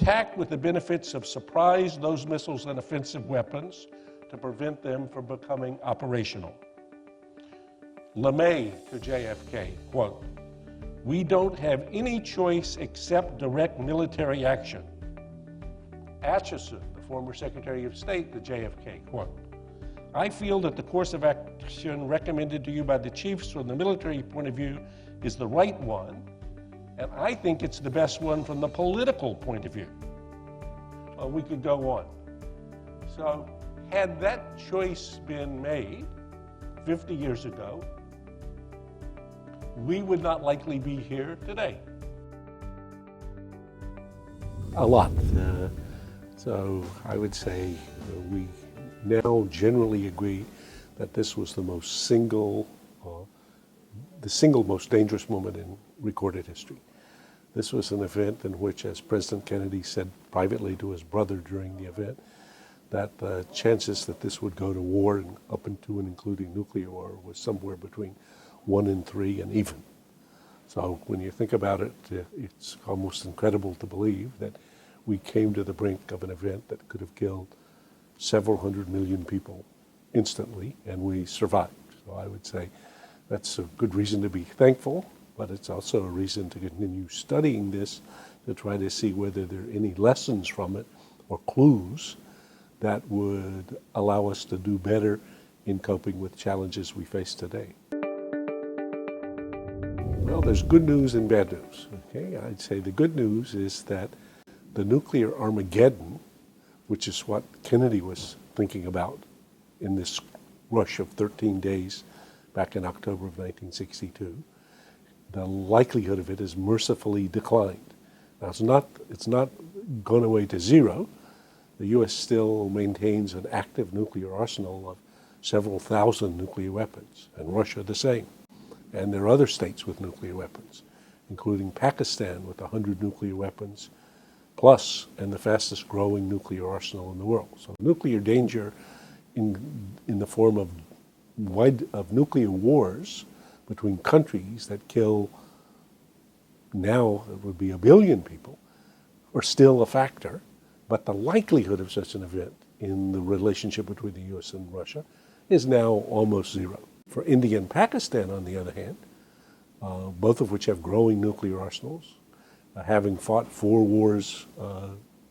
attack with the benefits of surprise, those missiles, and offensive weapons to prevent them from becoming operational. LeMay to JFK, quote, "We don't have any choice except direct military action." Atchison, the former Secretary of State to JFK, quote, "I feel that the course of action recommended to you by the chiefs from the military point of view is the right one, and I think it's the best one from the political point of view." Well, we could go on. So had that choice been made 50 years ago, we would not likely be here today. A lot. So I would say we now generally agree that this was the single most dangerous moment in recorded history. This was an event in which, as President Kennedy said privately to his brother during the event, that the chances that this would go to war, and up into and including nuclear war, was somewhere between 1 in 3 and even. So when you think about it, it's almost incredible to believe that we came to the brink of an event that could have killed several hundred million people instantly, and we survived. So I would say that's a good reason to be thankful, but it's also a reason to continue studying this to try to see whether there are any lessons from it or clues that would allow us to do better in coping with challenges we face today. Well, there's good news and bad news. Okay, I'd say the good news is that the nuclear Armageddon, which is what Kennedy was thinking about in this rush of 13 days back in October of 1962, the likelihood of it has mercifully declined. Now, it's not gone away to zero. The U.S. still maintains an active nuclear arsenal of several thousand nuclear weapons, and Russia the same. And there are other states with nuclear weapons, including Pakistan with 100 nuclear weapons plus, and the fastest growing nuclear arsenal in the world. So nuclear danger in the form of nuclear wars between countries that kill, now it would be 1 billion people, are still a factor, but the likelihood of such an event in the relationship between the U.S. and Russia is now almost zero. For India and Pakistan, on the other hand, both of which have growing nuclear arsenals, having fought 4 wars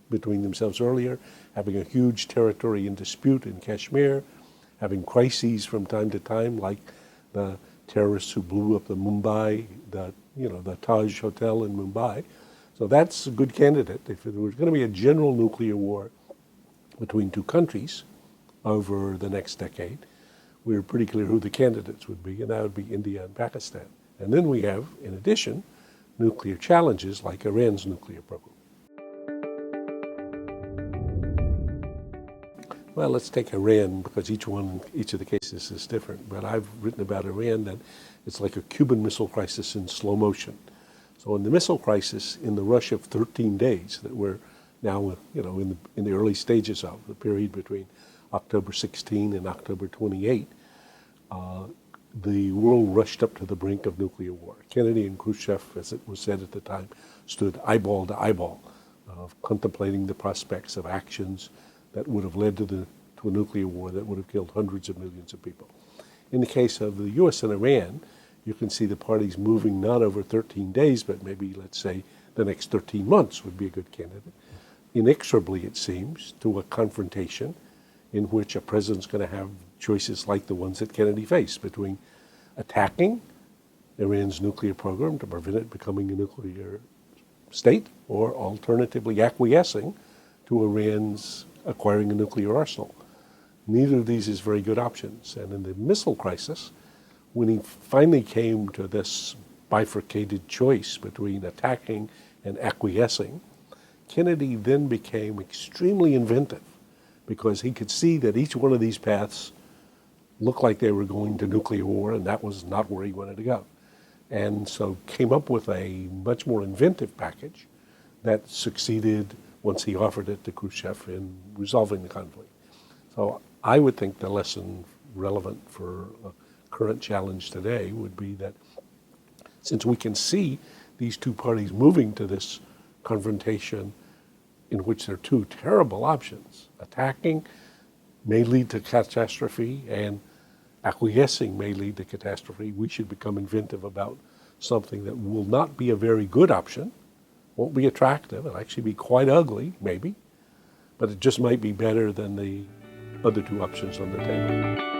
between themselves earlier, having a huge territory in dispute in Kashmir, having crises from time to time, like the terrorists who blew up the Taj Hotel in Mumbai. So that's a good candidate. If there was going to be a general nuclear war between 2 countries over the next decade, we were pretty clear who the candidates would be, and that would be India and Pakistan. And then we have, in addition, nuclear challenges like Iran's nuclear program. Well, let's take Iran, because each of the cases is different. But I've written about Iran that it's like a Cuban Missile Crisis in slow motion. So in the missile crisis, in the rush of 13 days that we're now, in the early stages of, the period between October 16 and October 28, the world rushed up to the brink of nuclear war. Kennedy and Khrushchev, as it was said at the time, stood eyeball to eyeball, contemplating the prospects of actions that would have led to a nuclear war that would have killed hundreds of millions of people. In the case of the U.S. and Iran, you can see the parties moving not over 13 days, but maybe, let's say, the next 13 months would be a good candidate. Inexorably, it seems, to a confrontation in which a president's going to have choices like the ones that Kennedy faced between attacking Iran's nuclear program to prevent it becoming a nuclear state, or alternatively acquiescing to Iran's acquiring a nuclear arsenal. Neither of these is very good options. And in the missile crisis, when he finally came to this bifurcated choice between attacking and acquiescing, Kennedy then became extremely inventive, because he could see that each one of these paths looked like they were going to nuclear war, and that was not where he wanted to go. And so came up with a much more inventive package that succeeded, once he offered it to Khrushchev, in resolving the conflict. So I would think the lesson relevant for a current challenge today would be that since we can see these 2 parties moving to this confrontation in which there are two terrible options. Attacking may lead to catastrophe, and acquiescing may lead to catastrophe. We should become inventive about something that will not be a very good option, won't be attractive, it'll actually be quite ugly, maybe, but it just might be better than the other two options on the table.